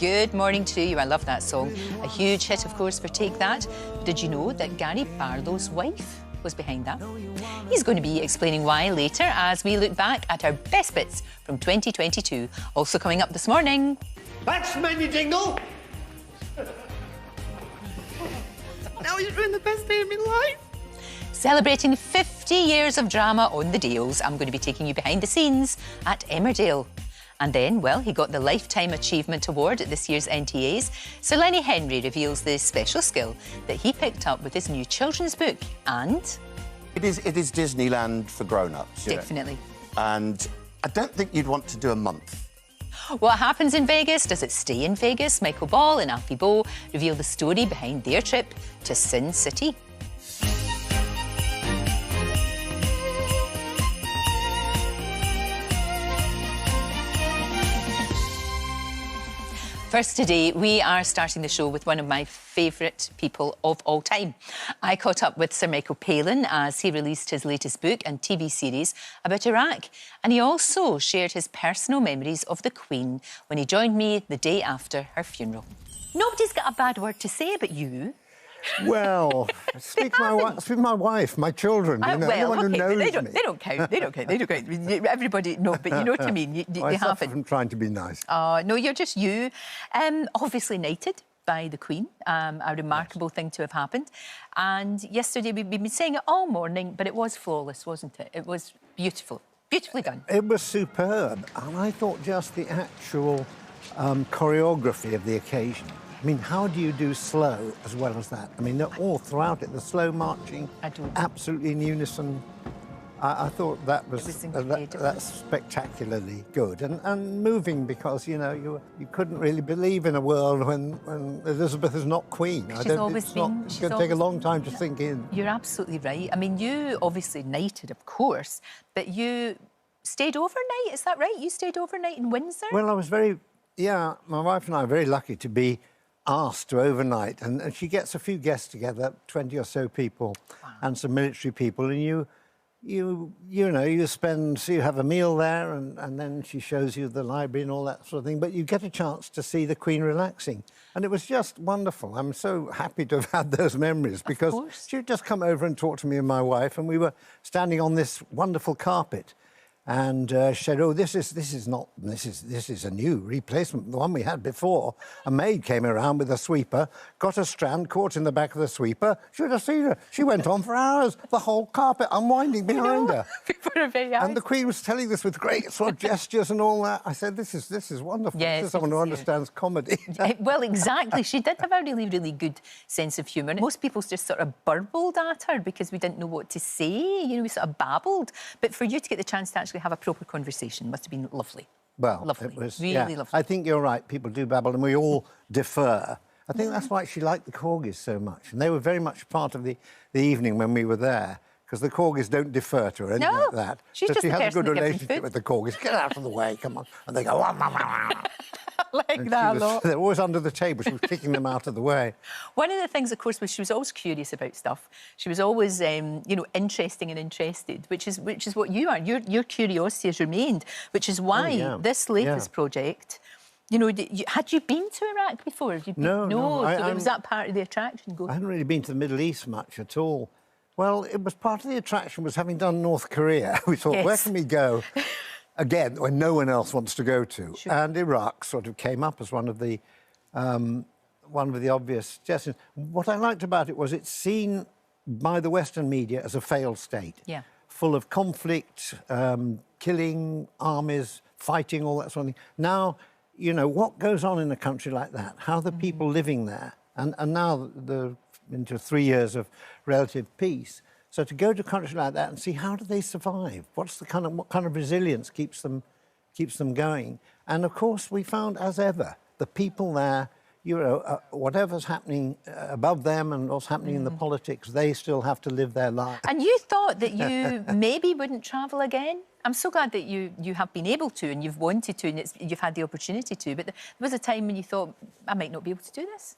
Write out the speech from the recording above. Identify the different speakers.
Speaker 1: Good Morning to You. I love that song. A huge hit, of course, for Take That. But did you know that Gary Barlow's wife was behind that? He's going to be explaining why later as we look back at our best bits from 2022. Also coming up this morning.
Speaker 2: That's menu dingle!
Speaker 3: Now he's ruined the best day of my life.
Speaker 1: Celebrating 50 years of drama on the Dales, I'm going to be taking you behind the scenes at Emmerdale. And then, well, he got the Lifetime Achievement Award at this year's NTAs. Sir Lenny Henry reveals the special skill that he picked up with his new children's book. And...
Speaker 2: It is Disneyland for grown-ups.
Speaker 1: Definitely.
Speaker 2: And I don't think you'd want to do a month.
Speaker 1: What happens in Vegas? Does it stay in Vegas? Michael Ball and Alfie Boe reveal the story behind their trip to Sin City. First today, we are starting the show with one of my favourite people of all time. I caught up with Sir Michael Palin as he released his latest book and TV series about Iraq. And he also shared his personal memories of the Queen when he joined me the day after her funeral. Nobody's got a bad word to say about you.
Speaker 4: Well, speak to my wife, my children, you know, anyone who knows me.
Speaker 1: They don't count. Everybody, no, but you know what I mean. You
Speaker 4: I suffer
Speaker 1: haven't.
Speaker 4: from trying to be nice.
Speaker 1: No, you're just you. Obviously knighted by the Queen, a remarkable thing to have happened. And yesterday, we've been saying it all morning, but it was flawless, wasn't it? It was beautiful, beautifully done.
Speaker 4: It was superb, and I thought just the actual choreography of the occasion. I mean, how do you do slow as well as that? I mean, they're all throughout it, the slow marching, absolutely in unison. I thought that was that's spectacularly good and moving because, you know, you couldn't really believe in a world when Elizabeth is not queen.
Speaker 1: It's going
Speaker 4: to take a long time to sink in.
Speaker 1: You're absolutely right. I mean, you obviously knighted, of course, but you stayed overnight, is that right? You stayed overnight in Windsor?
Speaker 4: Well, I was my wife and I are very lucky to be asked to overnight, and she gets a few guests together, 20 or so people, and some military people, and you have a meal there, and then she shows you the library and all that sort of thing, but you get a chance to see the Queen relaxing, and it was just wonderful. I'm so happy to have had those memories because she would just come over and talk to me and my wife, and we were standing on this wonderful carpet. And she said, "Oh, this is a new replacement, the one we had before." A maid came around with a sweeper, got a strand caught in the back of the sweeper. Should have seen her. She went on for hours, the whole carpet unwinding behind her.
Speaker 1: People are very
Speaker 4: and the Queen was telling this with great sort of gestures and all that. I said, "This is wonderful.
Speaker 1: Yes,
Speaker 4: this is someone who understands comedy."
Speaker 1: Well, exactly. She did have a really, really good sense of humour. Most people just sort of burbled at her because we didn't know what to say. You know, we sort of babbled. But for you to get the chance to actually have a proper conversation must have been lovely.
Speaker 4: Well,
Speaker 1: lovely.
Speaker 4: It was
Speaker 1: really lovely.
Speaker 4: I think you're right. People do babble, and we all defer. I think that's why she liked the corgis so much, and they were very much part of the evening when we were there, because the corgis don't defer to her, anything like that.
Speaker 1: She's just
Speaker 4: she
Speaker 1: the
Speaker 4: has a
Speaker 1: person
Speaker 4: good
Speaker 1: that gives them
Speaker 4: relationship
Speaker 1: food.
Speaker 4: with the corgis. Get out of the way, come on, and they go. Wah, wah, wah, wah.
Speaker 1: Like that a lot.
Speaker 4: They're always under the table. She was kicking them out of the way.
Speaker 1: One of the things, of course, was she was always curious about stuff. She was always, interesting and interested, which is what you are. Your curiosity has remained, which is why this latest project. You know, had you been to Iraq before?
Speaker 4: No.
Speaker 1: So was that part of the attraction?
Speaker 4: I hadn't really been to the Middle East much at all. Well, it was part of the attraction was having done North Korea. We thought, where can we go? Again, when no one else wants to go to. Sure. And Iraq sort of came up as one of the obvious suggestions. What I liked about it was it's seen by the Western media as a failed state. Yeah. Full of conflict, killing, armies, fighting, all that sort of thing. Now, you know, what goes on in a country like that? How are the people living there? And now into 3 years of relative peace. So to go to a country like that and see how do they survive? What kind of resilience keeps them going? And of course, we found, as ever, the people there. You know, whatever's happening above them and what's happening in the politics, they still have to live their life.
Speaker 1: And you thought that you maybe wouldn't travel again? I'm so glad that you have been able to and you've wanted to and you've had the opportunity to. But there was a time when you thought, I might not be able to do this.